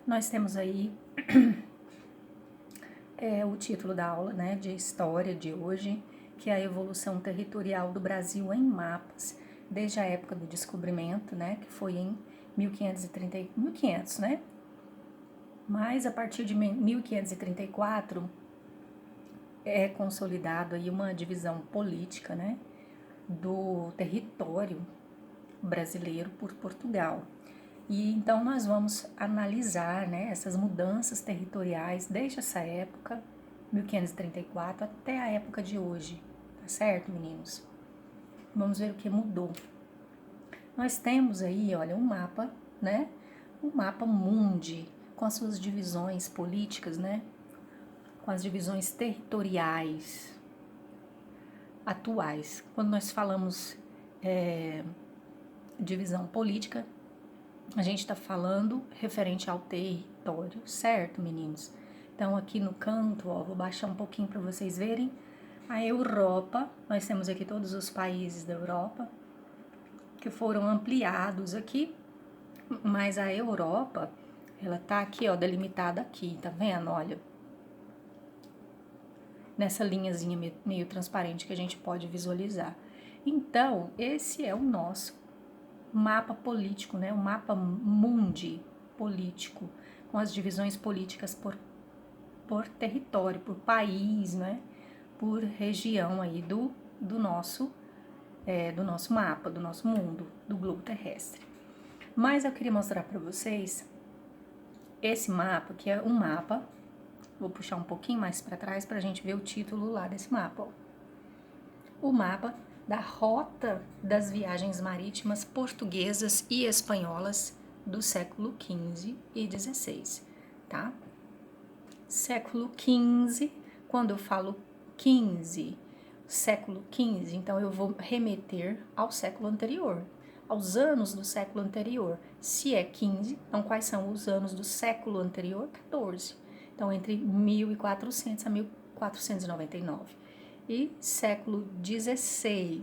Nós temos aí o título da aula, né, de história de hoje, que é a evolução territorial do Brasil em mapas, desde a época do descobrimento, né, que foi em 1500, né? Mas a partir de 1534 é consolidado aí uma divisão política, né, do território brasileiro por Portugal. E então nós vamos analisar, né, essas mudanças territoriais desde essa época, 1534, até a época de hoje, tá certo, meninos? Vamos ver o que mudou. Nós temos aí, olha, um mapa, né, um mapa mundi, com as suas divisões políticas, né, com as divisões territoriais atuais. Quando nós falamos divisão política, a gente está falando referente ao território, certo, meninos? Então, aqui no canto, ó, vou baixar um pouquinho para vocês verem. A Europa, nós temos aqui todos os países da Europa que foram ampliados aqui, mas a Europa, ela tá aqui, ó, delimitada aqui, tá vendo? Olha, nessa linhazinha meio transparente que a gente pode visualizar. Então, esse é o nosso mapa político, né? O mapa mundi político, com as divisões políticas por território, por país, né? Por região aí do nosso mapa, do nosso mundo, do globo terrestre. Mas eu queria mostrar para vocês esse mapa, que é um mapa, vou puxar um pouquinho mais para trás para a gente ver o título lá desse mapa, ó. O mapa da rota das viagens marítimas portuguesas e espanholas do século XV e XVI, tá? Século XV, quando eu falo 15, século XV, então eu vou remeter ao século anterior, aos anos do século anterior. Se é 15, então quais são os anos do século anterior? 14. Então, entre 1400 a 1499. E século XVI,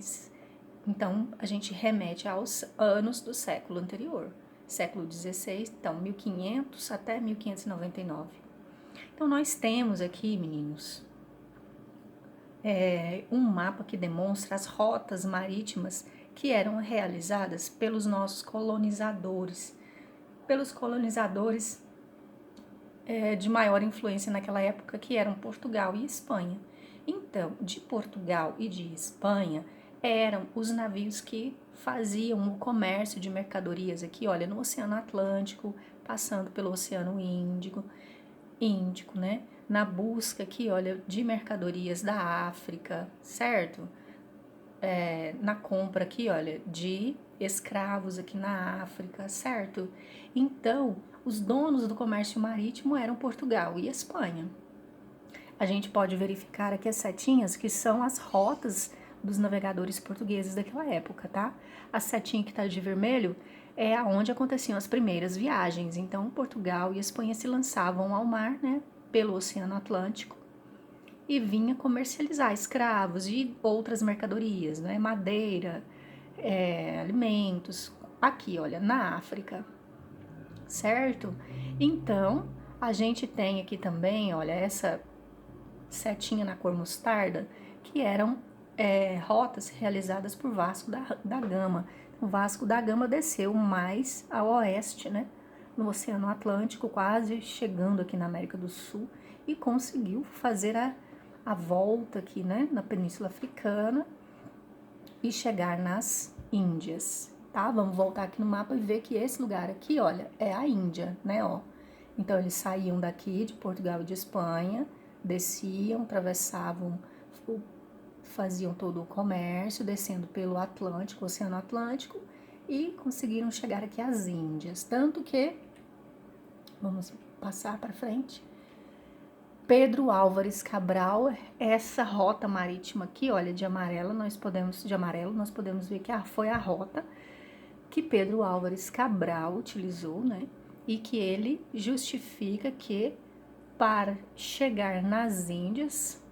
então a gente remete aos anos do século anterior. Século XVI, então 1500 até 1599. Então nós temos aqui, meninos, um mapa que demonstra as rotas marítimas que eram realizadas pelos nossos colonizadores, de maior influência naquela época, que eram Portugal e Espanha. Então, de Portugal e de Espanha eram os navios que faziam o comércio de mercadorias aqui, olha, no Oceano Atlântico, passando pelo Oceano Índico, né? Na busca aqui, olha, de mercadorias da África, certo? Na compra aqui, olha, de escravos aqui na África, certo? Então, os donos do comércio marítimo eram Portugal e Espanha. A gente pode verificar aqui as setinhas, que são as rotas dos navegadores portugueses daquela época, tá? A setinha que tá de vermelho é aonde aconteciam as primeiras viagens. Então, Portugal e Espanha se lançavam ao mar, né, pelo Oceano Atlântico, e vinha comercializar escravos e outras mercadorias, né, madeira, alimentos, aqui, olha, na África, certo? Então, a gente tem aqui também, olha, essa setinha na cor mostarda, que eram rotas realizadas por Vasco da Gama. O Vasco da Gama desceu mais ao oeste, né, no Oceano Atlântico, quase chegando aqui na América do Sul, e conseguiu fazer a volta aqui, né, na Península Africana e chegar nas Índias, tá? Vamos voltar aqui no mapa e ver que esse lugar aqui, olha, é a Índia, né, ó. Então, eles saíam daqui de Portugal e de Espanha, desciam, atravessavam, faziam todo o comércio, descendo pelo Atlântico, Oceano Atlântico, e conseguiram chegar aqui às Índias. Tanto que, vamos passar para frente, Pedro Álvares Cabral, essa rota marítima aqui, olha, de amarelo, nós podemos ver que foi a rota que Pedro Álvares Cabral utilizou, né? E que ele justifica que para chegar nas Índias,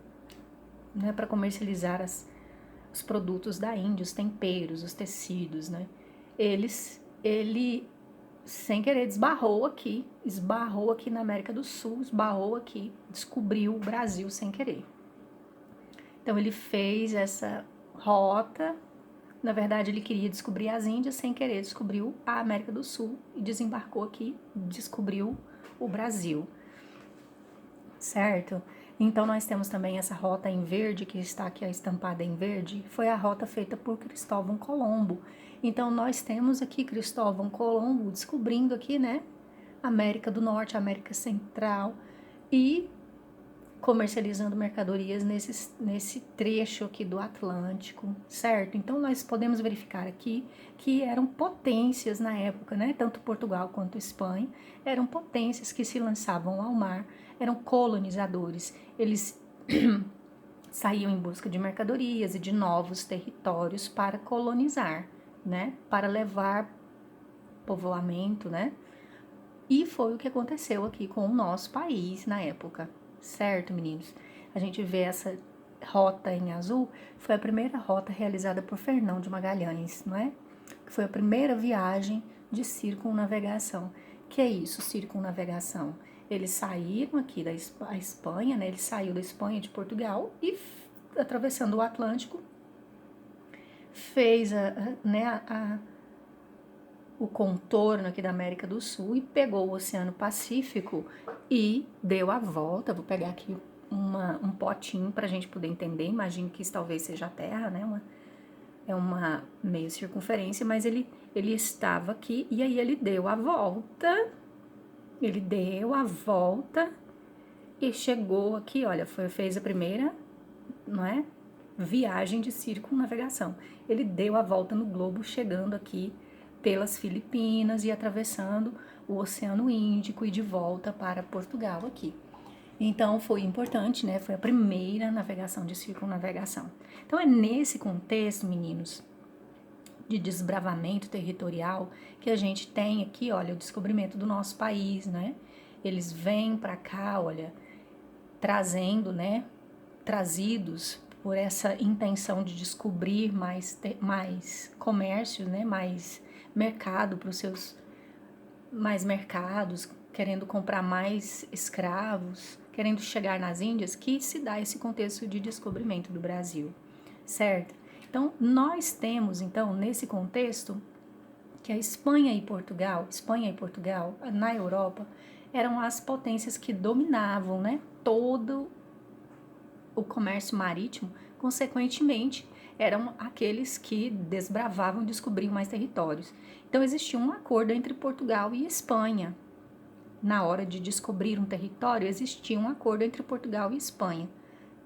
né, para comercializar os produtos da Índia, os temperos, os tecidos, né? Ele sem querer, esbarrou aqui na América do Sul, esbarrou aqui, descobriu o Brasil sem querer. Então ele fez essa rota, na verdade ele queria descobrir as Índias, sem querer descobriu a América do Sul e desembarcou aqui, descobriu o Brasil, certo? Então nós temos também essa rota em verde, que está aqui estampada em verde, foi a rota feita por Cristóvão Colombo. Então nós temos aqui Cristóvão Colombo descobrindo aqui, né, América do Norte, América Central e comercializando mercadorias nesse trecho aqui do Atlântico, certo? Então nós podemos verificar aqui que eram potências na época, né? Tanto Portugal quanto Espanha eram potências que se lançavam ao mar, eram colonizadores. Eles saíam em busca de mercadorias e de novos territórios para colonizar, né? Para levar povoamento, né? E foi o que aconteceu aqui com o nosso país na época, certo, meninos? A gente vê essa rota em azul, foi a primeira rota realizada por Fernão de Magalhães, não é? Que foi a primeira viagem de circunnavegação. Que é isso, circunnavegação? Eles saíram aqui da Espanha, né? Ele saiu da Espanha, de Portugal, e atravessando o Atlântico, fez o contorno aqui da América do Sul e pegou o Oceano Pacífico e deu a volta. Vou pegar aqui um potinho para a gente poder entender. Imagino que isso talvez seja a Terra, né? É uma meio circunferência, mas ele estava aqui e aí ele deu a volta. Ele deu a volta e chegou aqui, olha, fez a primeira, não é? Viagem de circunnavegação. Ele deu a volta no globo, chegando aqui pelas Filipinas e atravessando o Oceano Índico e de volta para Portugal aqui. Então foi importante, né? Foi a primeira navegação de circunnavegação. Então é nesse contexto, meninos, de desbravamento territorial que a gente tem aqui, olha, o descobrimento do nosso país, né? Eles vêm para cá, olha, trazendo, né? Trazidos por essa intenção de descobrir mais comércio, né? Mais mercado para os seus mais mercados, querendo comprar mais escravos, querendo chegar nas Índias, que se dá esse contexto de descobrimento do Brasil, certo? Então, nós temos, então, nesse contexto, que a Espanha e Portugal, na Europa, eram as potências que dominavam, né, todo o comércio marítimo, consequentemente, eram aqueles que desbravavam e descobriam mais territórios. Então, existia um acordo entre Portugal e Espanha. Na hora de descobrir um território, existia um acordo entre Portugal e Espanha,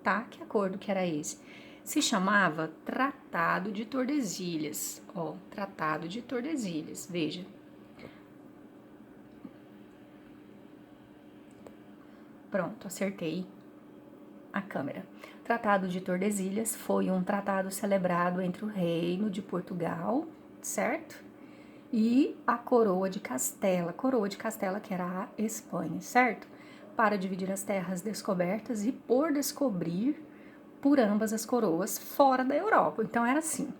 tá? Que acordo que era esse? Se chamava Tratado de Tordesilhas. Ó, Tratado de Tordesilhas, veja. Pronto, acertei a câmera. Tratado de Tordesilhas foi um tratado celebrado entre o Reino de Portugal, certo? E a Coroa de Castela que era a Espanha, certo? Para dividir as terras descobertas e por descobrir por ambas as coroas fora da Europa. Então era assim: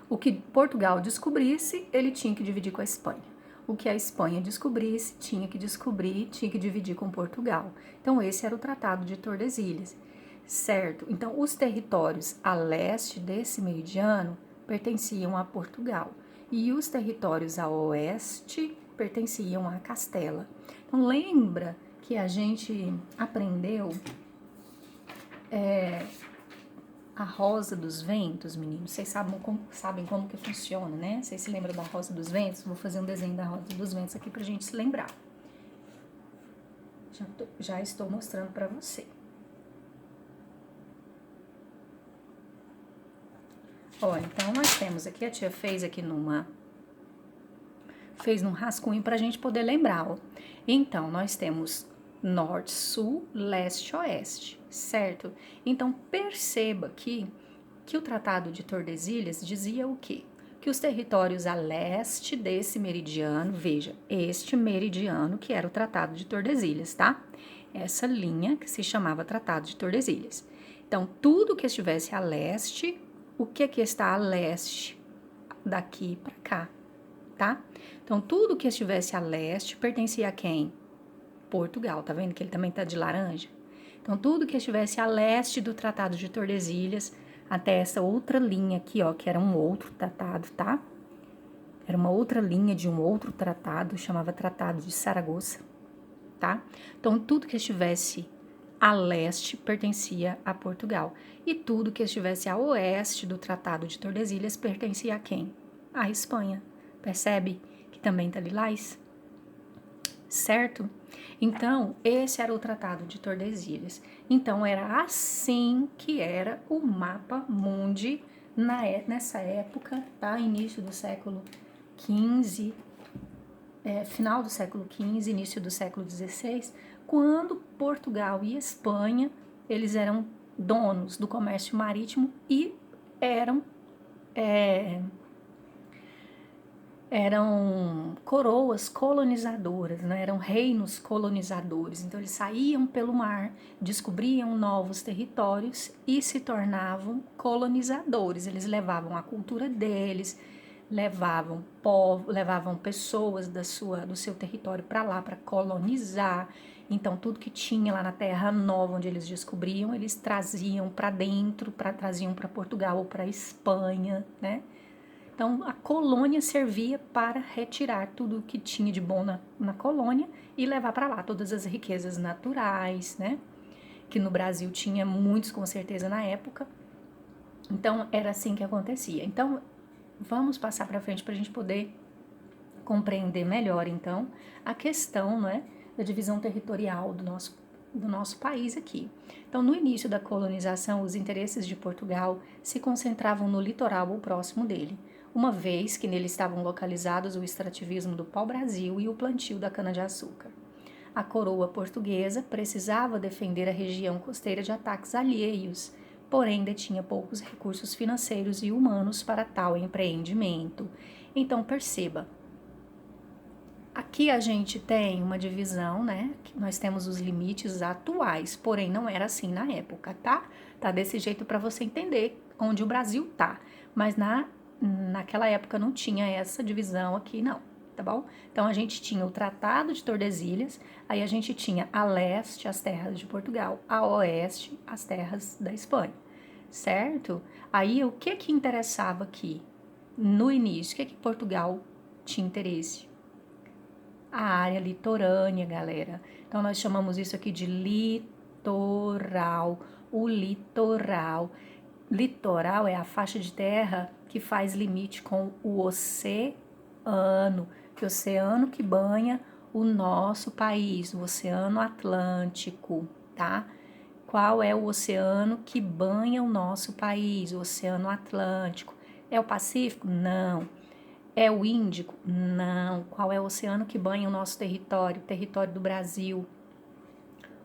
o que Portugal descobrisse, ele tinha que dividir com a Espanha. O que a Espanha descobrisse, tinha que dividir com Portugal. Então esse era o Tratado de Tordesilhas, certo? Então os territórios a leste desse meridiano pertenciam a Portugal e os territórios a oeste pertenciam a Castela. Então lembra que a gente aprendeu a Rosa dos Ventos, meninos? Vocês sabem como que funciona, né? Vocês se lembram da Rosa dos Ventos? Vou fazer um desenho da Rosa dos Ventos aqui pra gente se lembrar. Já estou mostrando pra você. Olha, então nós temos aqui, a tia fez aqui fez num rascunho pra gente poder lembrar, ó. Então, nós temos norte, sul, leste, oeste, certo? Então, perceba aqui que o Tratado de Tordesilhas dizia o quê? Que os territórios a leste desse meridiano, veja, este meridiano que era o Tratado de Tordesilhas, tá? Essa linha que se chamava Tratado de Tordesilhas. Então, tudo que estivesse a leste, o que está a leste? Daqui para cá. tá? Então, tudo que estivesse a leste pertencia a quem? Portugal, tá vendo que ele também tá de laranja? Então, tudo que estivesse a leste do Tratado de Tordesilhas, até essa outra linha aqui, ó, que era um outro tratado, tá? Era uma outra linha de um outro tratado, chamava Tratado de Saragoça, tá? Então, tudo que estivesse a leste pertencia a Portugal. E tudo que estivesse a oeste do Tratado de Tordesilhas pertencia a quem? A Espanha. Percebe que também tá lilás? Certo? Então, esse era o Tratado de Tordesilhas. Então, era assim que era o mapa mundi nessa época, tá? Início do século XV, final do século XV, início do século XVI, quando Portugal e Espanha, eles eram donos do comércio marítimo e eram coroas colonizadoras, né? Eram reinos colonizadores. Então, eles saíam pelo mar, descobriam novos territórios e se tornavam colonizadores. Eles levavam a cultura deles, levavam pessoas do seu território para lá para colonizar. Então, tudo que tinha lá na Terra Nova, onde eles descobriam, eles traziam para dentro, traziam para Portugal ou para Espanha, né? Então, a colônia servia para retirar tudo o que tinha de bom na colônia e levar para lá todas as riquezas naturais, né? Que no Brasil tinha muitos, com certeza, na época. Então, era assim que acontecia. Então, vamos passar para frente para a gente poder compreender melhor, então, a questão, né, da divisão territorial do nosso país aqui. Então, no início da colonização, os interesses de Portugal se concentravam no litoral ou próximo dele, uma vez que nele estavam localizados o extrativismo do pau-brasil e o plantio da cana-de-açúcar. A coroa portuguesa precisava defender a região costeira de ataques alheios, porém detinha poucos recursos financeiros e humanos para tal empreendimento. Então, perceba, aqui a gente tem uma divisão, né? Nós temos os limites atuais, porém não era assim na época, tá? Tá desse jeito para você entender onde o Brasil tá. Mas naquela época não tinha essa divisão aqui, não, tá bom? Então a gente tinha o Tratado de Tordesilhas, aí a gente tinha a leste as terras de Portugal, a oeste as terras da Espanha, certo? Aí o que interessava aqui no início? O que Portugal tinha interesse? A área litorânea, galera. Então, nós chamamos isso aqui de litoral. O litoral. Litoral é a faixa de terra que faz limite com o oceano, que o oceano que banha o nosso país, o Oceano Atlântico, tá? Qual é o oceano que banha o nosso país? O Oceano Atlântico. É o Pacífico? Não. É o Índico? Não. Qual é o oceano que banha o nosso território? O território do Brasil?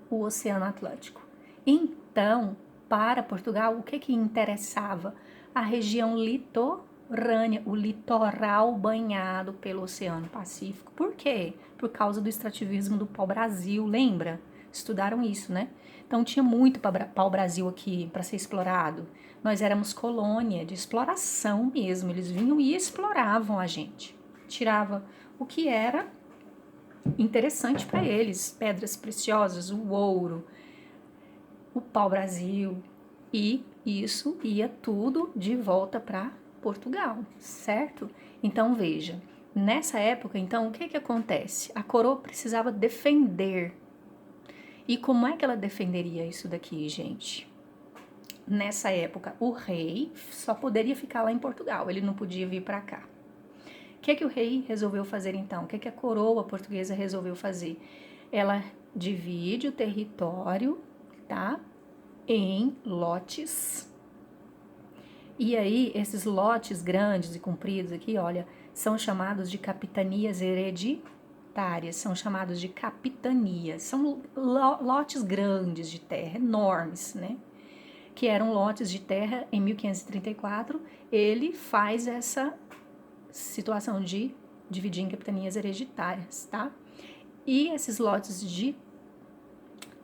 O Oceano Atlântico. Então, para Portugal, o que interessava? A região litorânea, o litoral banhado pelo Oceano Pacífico. Por quê? Por causa do extrativismo do pau-brasil, lembra? Estudaram isso, né? Então, tinha muito pau-brasil aqui para ser explorado. Nós éramos colônia de exploração mesmo. Eles vinham e exploravam a gente. Tirava o que era interessante para eles, pedras preciosas, o ouro, o pau-brasil, e isso ia tudo de volta para Portugal, certo? Então veja, nessa época, então, o que acontece? A coroa precisava defender. E como é que ela defenderia isso daqui, gente? Nessa época, o rei só poderia ficar lá em Portugal, ele não podia vir para cá. O que o rei resolveu fazer então? O que a coroa portuguesa resolveu fazer? Ela divide o território, tá? Em lotes. E aí, esses lotes grandes e compridos aqui, olha, são chamados de capitanias hereditárias, são chamados de capitanias. São lotes grandes de terra, enormes, né? Que eram lotes de terra em 1534. Ele faz essa situação de dividir em capitanias hereditárias, tá? E esses lotes de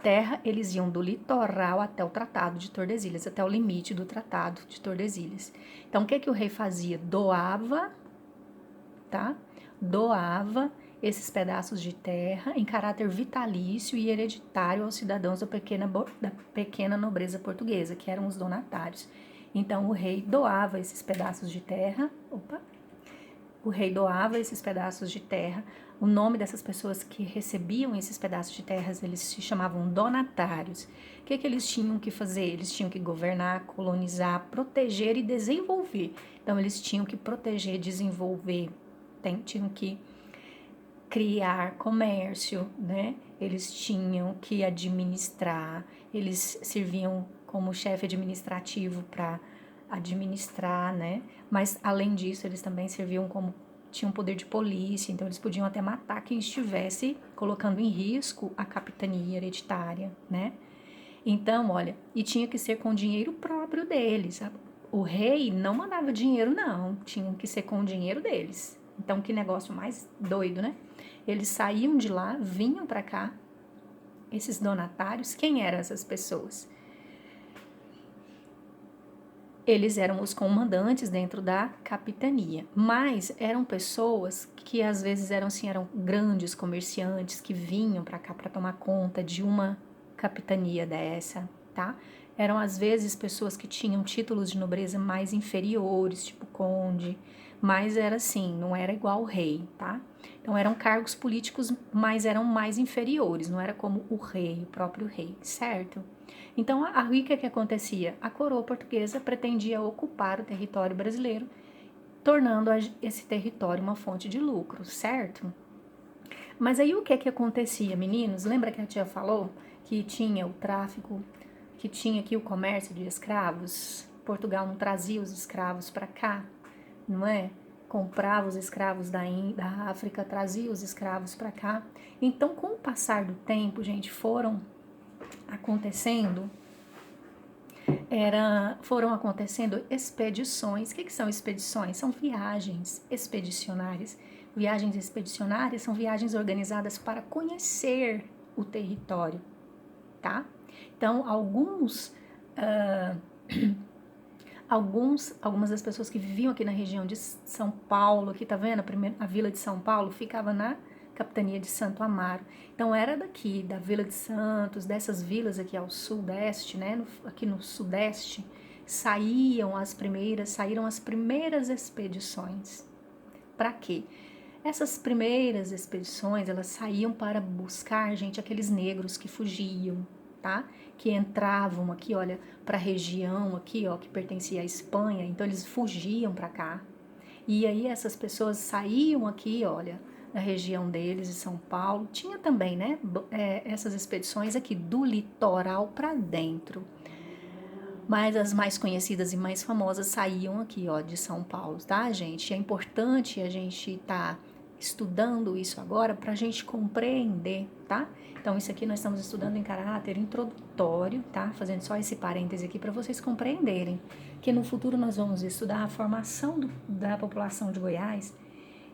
terra, eles iam do litoral até o Tratado de Tordesilhas, até o limite do Tratado de Tordesilhas. Então, o que o rei fazia? Doava tá? Doava esses pedaços de terra em caráter vitalício e hereditário aos cidadãos da pequena nobreza portuguesa, que eram os donatários. Então, o rei doava esses pedaços de terra, o rei doava esses pedaços de terra. O nome dessas pessoas que recebiam esses pedaços de terras, eles se chamavam donatários. O que eles tinham que fazer? Eles tinham que governar, colonizar, proteger e desenvolver. Então, eles tinham que proteger, desenvolver, tinham que criar comércio, né? Eles tinham que administrar, eles serviam como chefe administrativo para administrar, né? Mas além disso, eles também serviam como tinham poder de polícia, então eles podiam até matar quem estivesse colocando em risco a capitania hereditária, né? Então, olha, e tinha que ser com dinheiro próprio deles. O rei não mandava dinheiro, não, tinha que ser com o dinheiro deles. Então, que negócio mais doido, né? Eles saíam de lá, vinham para cá, esses donatários. Quem eram essas pessoas? Eles eram os comandantes dentro da capitania, mas eram pessoas que às vezes eram grandes comerciantes que vinham para cá para tomar conta de uma capitania dessa, tá? Eram às vezes pessoas que tinham títulos de nobreza mais inferiores, tipo conde, mas era assim, não era igual o rei, tá? Então eram cargos políticos, mas eram mais inferiores, não era como o rei, o próprio rei, certo? Então, o que acontecia? A coroa portuguesa pretendia ocupar o território brasileiro, tornando esse território uma fonte de lucro, certo? Mas aí o que acontecia, meninos? Lembra que a tia falou que tinha o tráfico, que tinha aqui o comércio de escravos? Portugal não trazia os escravos para cá, não é? Comprava os escravos da África, trazia os escravos para cá. Então, com o passar do tempo, gente, foram acontecendo expedições. O que são expedições? São viagens expedicionárias. Viagens expedicionárias são viagens organizadas para conhecer o território, tá? Então, algumas das pessoas que viviam aqui na região de São Paulo, aqui tá vendo? A vila de São Paulo ficava na capitania de Santo Amaro. Então era daqui, da Vila de Santos, dessas vilas aqui ao sudeste, né? Aqui no sudeste, saíram as primeiras expedições. Para quê? Essas primeiras expedições, elas saíam para buscar, gente, aqueles negros que fugiam, tá? Que entravam aqui, olha, para a região aqui, ó, que pertencia à Espanha. Então eles fugiam para cá. E aí essas pessoas saíam aqui, olha, da região deles, de São Paulo. Tinha também, né, essas expedições aqui do litoral para dentro. Mas as mais conhecidas e mais famosas saíam aqui, ó, de São Paulo, tá, gente? É importante a gente estar estudando isso agora para a gente compreender, tá? Então, isso aqui nós estamos estudando em caráter introdutório, tá? Fazendo só esse parêntese aqui para vocês compreenderem que no futuro nós vamos estudar a formação da população de Goiás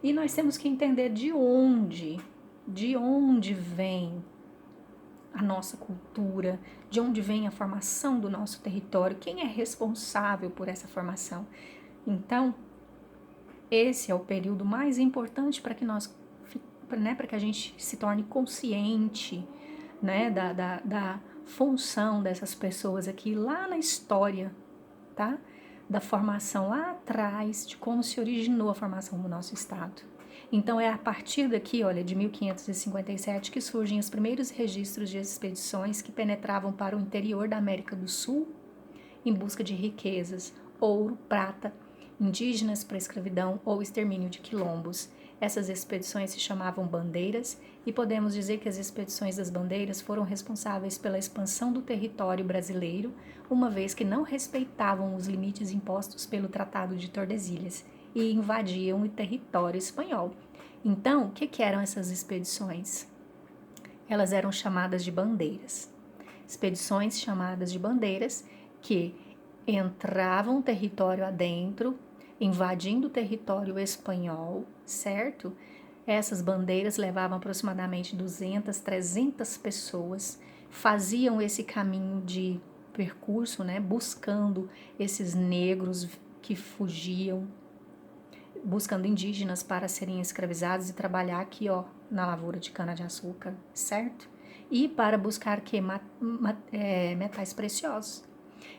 e nós temos que entender de onde vem a nossa cultura, de onde vem a formação do nosso território, quem é responsável por essa formação. Então, esse é o período mais importante para que para que a gente se torne consciente, né, da função dessas pessoas aqui lá na história, tá? Da formação lá atrás, de como se originou a formação do nosso estado. Então é a partir daqui, olha, de 1557 que surgem os primeiros registros de expedições que penetravam para o interior da América do Sul em busca de riquezas, ouro, prata, indígenas para escravidão ou extermínio de quilombos. Essas expedições se chamavam bandeiras e podemos dizer que as expedições das bandeiras foram responsáveis pela expansão do território brasileiro, uma vez que não respeitavam os limites impostos pelo Tratado de Tordesilhas e invadiam o território espanhol. Então, o que eram essas expedições? Elas eram chamadas de bandeiras. Expedições chamadas de bandeiras que entravam território adentro, invadindo o território espanhol, certo? Essas bandeiras levavam aproximadamente 200, 300 pessoas, faziam esse caminho de percurso, né, buscando esses negros que fugiam, buscando indígenas para serem escravizados e trabalhar aqui, ó, na lavoura de cana-de-açúcar, certo? E para buscar metais preciosos.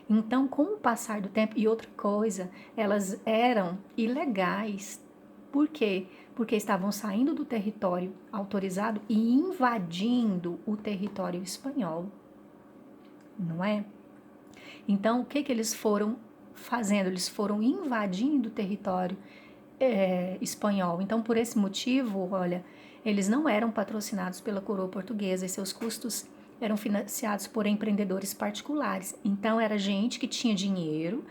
Então, com o passar do tempo, e outra coisa, elas eram ilegais. Por quê? Porque estavam saindo do território autorizado e invadindo o território espanhol, não é? Então, o que eles foram fazendo? Eles foram invadindo o território espanhol. Então, por esse motivo, olha, eles não eram patrocinados pela coroa portuguesa e seus custos eram financiados por empreendedores particulares. Então, era gente que tinha dinheiro,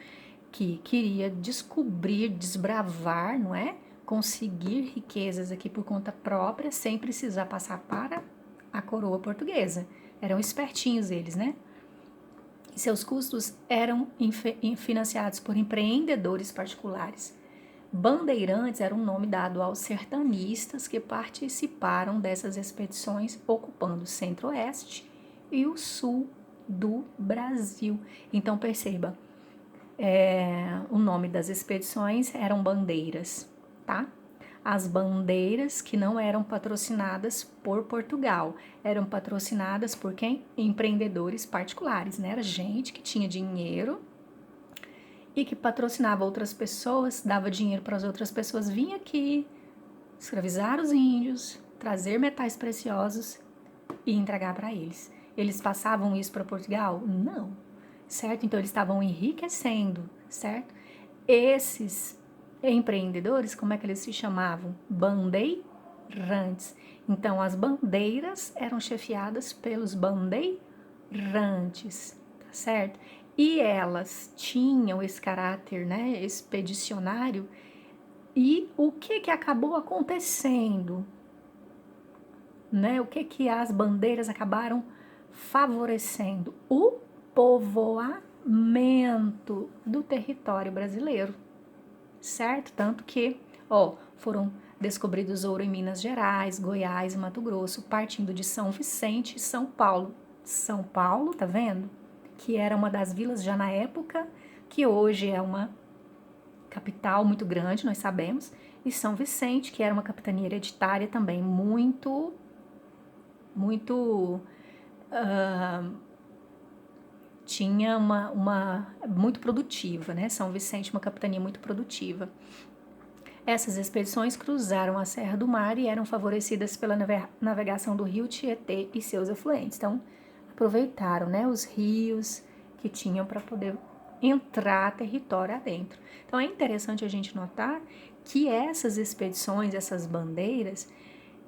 que queria descobrir, desbravar, não é? Conseguir riquezas aqui por conta própria, sem precisar passar para a coroa portuguesa. Eram espertinhos eles, né? E seus custos eram financiados por empreendedores particulares. Bandeirantes era um nome dado aos sertanistas que participaram dessas expedições, ocupando o centro-oeste e o sul do Brasil. Então perceba, o nome das expedições eram bandeiras, tá? As bandeiras que não eram patrocinadas por Portugal, eram patrocinadas por quem? Empreendedores particulares, né? Era gente que tinha dinheiro e que patrocinava outras pessoas, dava dinheiro para as outras pessoas, vinha aqui, escravizar os índios, trazer metais preciosos e entregar para eles. Eles passavam isso para Portugal? Não, certo? Então eles estavam enriquecendo, certo? Esses empreendedores, como é que eles se chamavam? Bandeirantes. Então as bandeiras eram chefiadas pelos bandeirantes, tá certo? E elas tinham esse caráter, né, expedicionário. E o que acabou acontecendo? Né? O que as bandeiras acabaram favorecendo? O povoamento do território brasileiro, certo? Tanto que, foram descobridos ouro em Minas Gerais, Goiás e Mato Grosso, partindo de São Vicente e São Paulo. São Paulo, tá vendo? Que era uma das vilas já na época, que hoje é uma capital muito grande, nós sabemos, e São Vicente, que era uma capitania hereditária também muito tinha uma muito produtiva, né? São Vicente, uma capitania muito produtiva. Essas expedições cruzaram a Serra do Mar e eram favorecidas pela navegação do rio Tietê e seus afluentes. Então, aproveitaram, né, os rios que tinham para poder entrar território adentro. Então, é interessante a gente notar que essas expedições, essas bandeiras,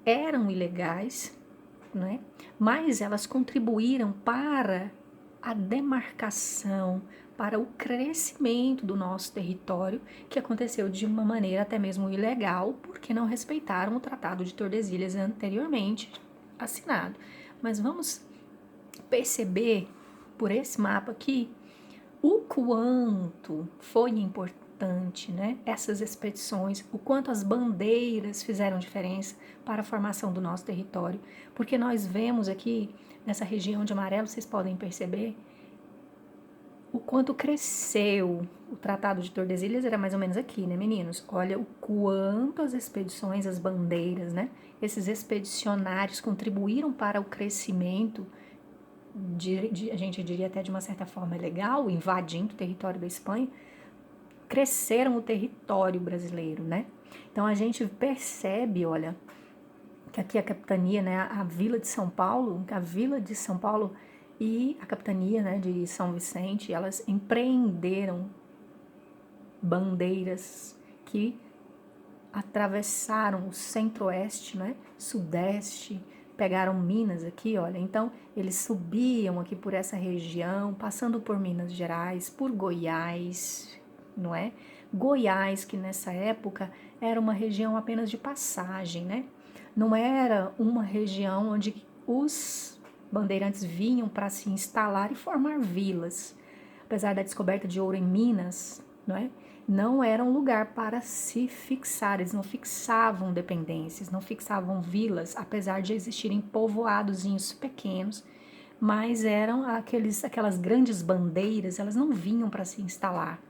eram ilegais, né? Mas elas contribuíram para a demarcação, para o crescimento do nosso território, que aconteceu de uma maneira até mesmo ilegal, porque não respeitaram o Tratado de Tordesilhas anteriormente assinado. Mas vamos perceber por esse mapa aqui o quanto foi importante, né, essas expedições, o quanto as bandeiras fizeram diferença para a formação do nosso território, porque nós vemos aqui nessa região de amarelo, vocês podem perceber o quanto cresceu. O Tratado de Tordesilhas era mais ou menos aqui, né, meninos? Olha o quanto as expedições, as bandeiras, né, esses expedicionários contribuíram para o crescimento a gente diria até de uma certa forma legal, invadindo o território da Espanha, cresceram o território brasileiro, né? Então a gente percebe, olha, que aqui a capitania, né, a Vila de São Paulo e a capitania, né, de São Vicente, elas empreenderam bandeiras que atravessaram o centro-oeste, né, sudeste, pegaram Minas aqui, olha, então eles subiam aqui por essa região, passando por Minas Gerais, por Goiás, não é? Goiás, que nessa época era uma região apenas de passagem, né? Não era uma região onde os bandeirantes vinham para se instalar e formar vilas. Apesar da descoberta de ouro em Minas, não é? Não era um lugar para se fixar, eles não fixavam dependências, não fixavam vilas, apesar de existirem povoadozinhos pequenos, mas eram aquelas grandes bandeiras, elas não vinham para se instalar,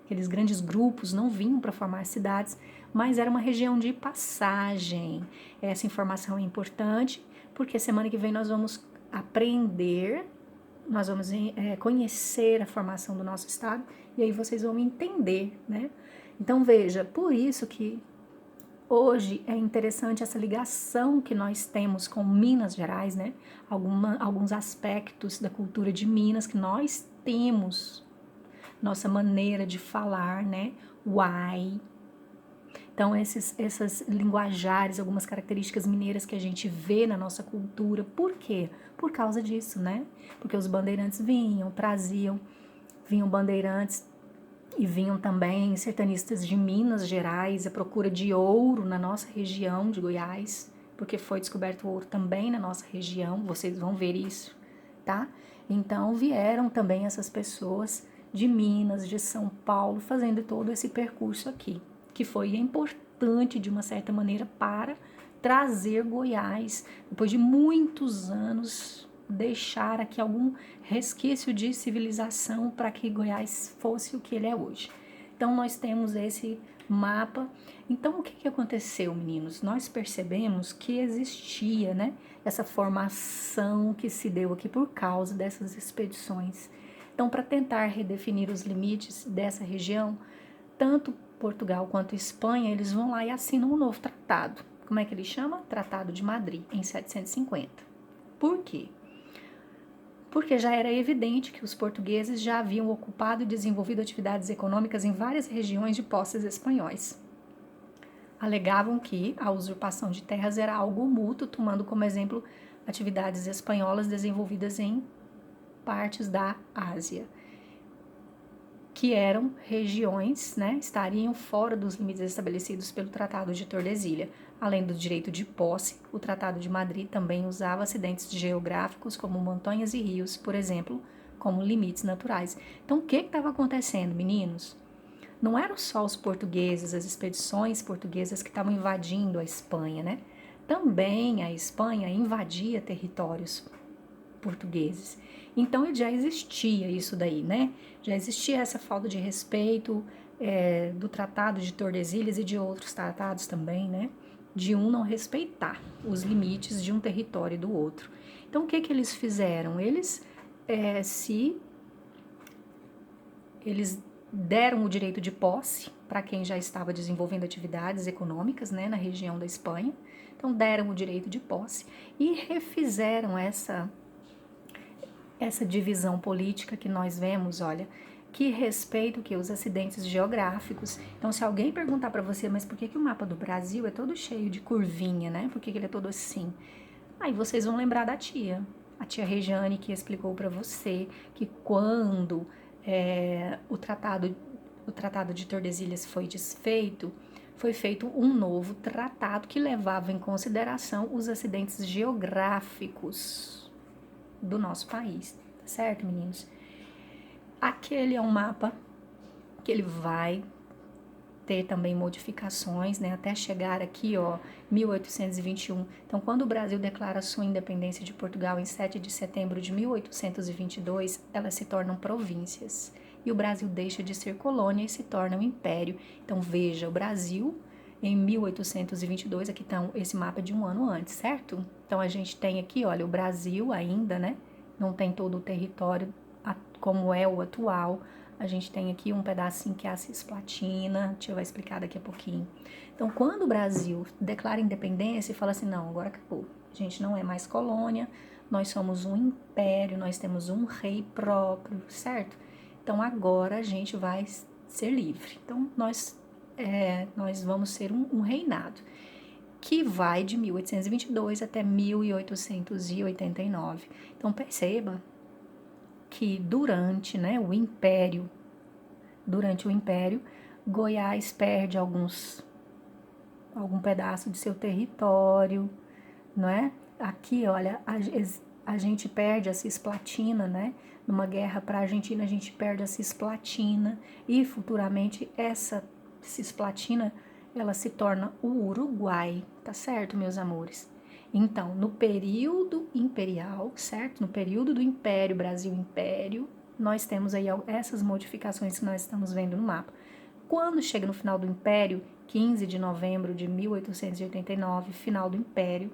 aqueles grandes grupos não vinham para formar cidades, mas era uma região de passagem. Essa informação é importante, porque semana que vem nós vamos aprender, nós vamos conhecer a formação do nosso estado, e aí vocês vão entender, né? Então veja, por isso que hoje é interessante essa ligação que nós temos com Minas Gerais, né? Alguns aspectos da cultura de Minas que nós temos, nossa maneira de falar, né? Uai. Então, essas linguajares, algumas características mineiras que a gente vê na nossa cultura. Por quê? Por causa disso, né? Porque os bandeirantes vinham bandeirantes e vinham também sertanistas de Minas Gerais, à procura de ouro na nossa região de Goiás, porque foi descoberto ouro também na nossa região, vocês vão ver isso, tá? Então vieram também essas pessoas de Minas, de São Paulo, fazendo todo esse percurso aqui, que foi importante de uma certa maneira para trazer Goiás, depois de muitos anos, deixar aqui algum resquício de civilização para que Goiás fosse o que ele é hoje. Então nós temos esse mapa. Então o que aconteceu, meninos? Nós percebemos que existia, né, essa formação que se deu aqui por causa dessas expedições. Então, para tentar redefinir os limites dessa região, tanto Portugal quanto Espanha, eles vão lá e assinam um novo tratado. Como é que ele chama? Tratado de Madrid, em 750. Por quê? Porque já era evidente que os portugueses já haviam ocupado e desenvolvido atividades econômicas em várias regiões de posses espanhóis. Alegavam que a usurpação de terras era algo mútuo, tomando como exemplo atividades espanholas desenvolvidas em partes da Ásia, que eram regiões, né, estariam fora dos limites estabelecidos pelo Tratado de Tordesilhas. Além do direito de posse, o Tratado de Madrid também usava acidentes geográficos como montanhas e rios, por exemplo, como limites naturais. Então, o que estava acontecendo, meninos? Não eram só os portugueses, as expedições portuguesas que estavam invadindo a Espanha, né? Também a Espanha invadia territórios portugueses. Então já existia isso daí, né? Já existia essa falta de respeito do Tratado de Tordesilhas e de outros tratados também, né? De um não respeitar os limites de um território e do outro. Então o que eles fizeram? Eles deram o direito de posse para quem já estava desenvolvendo atividades econômicas, né, na região da Espanha. Então deram o direito de posse e refizeram essa divisão política que nós vemos, olha, que respeita que os acidentes geográficos. Então, se alguém perguntar para você, mas por que o mapa do Brasil é todo cheio de curvinha, né? Por que ele é todo assim? Aí vocês vão lembrar da tia, a tia Rejane, que explicou para você que quando o tratado de Tordesilhas foi desfeito, foi feito um novo tratado que levava em consideração os acidentes geográficos do nosso país, tá certo, meninos? Aquele é um mapa que ele vai ter também modificações, né, até chegar aqui, ó, 1821. Então, quando o Brasil declara sua independência de Portugal em 7 de setembro de 1822, elas se tornam províncias. E o Brasil deixa de ser colônia e se torna um império. Então, veja, o Brasil em 1822, aqui está esse mapa de um ano antes, certo? Então, a gente tem aqui, olha, o Brasil ainda, né? Não tem todo o território como é o atual. A gente tem aqui um pedacinho que é a Cisplatina, a tia vai explicar daqui a pouquinho. Então, quando o Brasil declara independência e fala assim, não, agora acabou, a gente não é mais colônia, nós somos um império, nós temos um rei próprio, certo? Então, agora a gente vai ser livre. Então, nós vamos ser um reinado, que vai de 1822 até 1889. Então, perceba que durante o Império, Goiás perde algum pedaço de seu território, não é? Aqui, olha, a gente perde a Cisplatina, né? Numa guerra para a Argentina, a gente perde a Cisplatina e futuramente essa Cisplatina, ela se torna o Uruguai, tá certo, meus amores? Então, no período imperial, certo? No período do Império, Brasil Império, nós temos aí essas modificações que nós estamos vendo no mapa. Quando chega no final do Império, 15 de novembro de 1889, final do Império,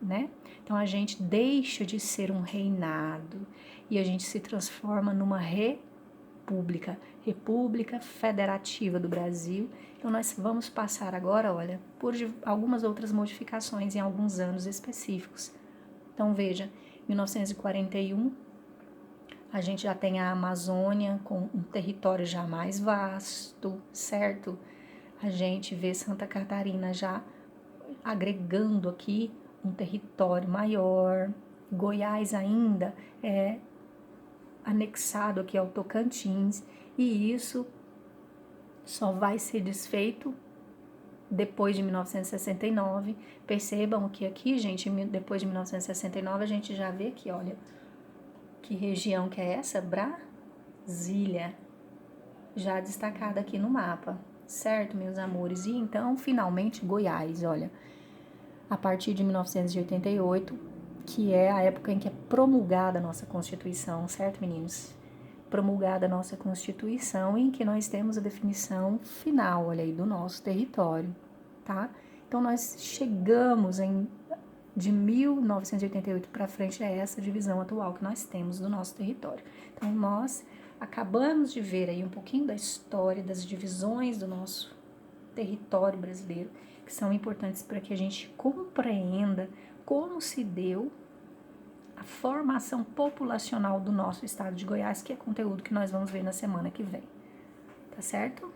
né? Então a gente deixa de ser um reinado e a gente se transforma numa república, República Federativa do Brasil. Então nós vamos passar agora, olha, por algumas outras modificações em alguns anos específicos. Então veja, 1941 a gente já tem a Amazônia com um território já mais vasto, certo? A gente vê Santa Catarina já agregando aqui um território maior. Goiás ainda é anexado aqui ao Tocantins, e isso só vai ser desfeito depois de 1969. Percebam que aqui, gente, depois de 1969, a gente já vê que, olha, que região que é essa? Brasília, já destacada aqui no mapa, certo, meus amores? E então, finalmente, Goiás, olha, a partir de 1988, que é a época em que é promulgada a nossa Constituição, certo, meninos? Promulgada a nossa Constituição, em que nós temos a definição final, olha aí, do nosso território, tá? Então, nós chegamos de 1988 para frente, é essa divisão atual que nós temos do nosso território. Então, nós acabamos de ver aí um pouquinho da história das divisões do nosso território brasileiro, que são importantes para que a gente compreenda como se deu a formação populacional do nosso estado de Goiás, que é conteúdo que nós vamos ver na semana que vem. Tá certo?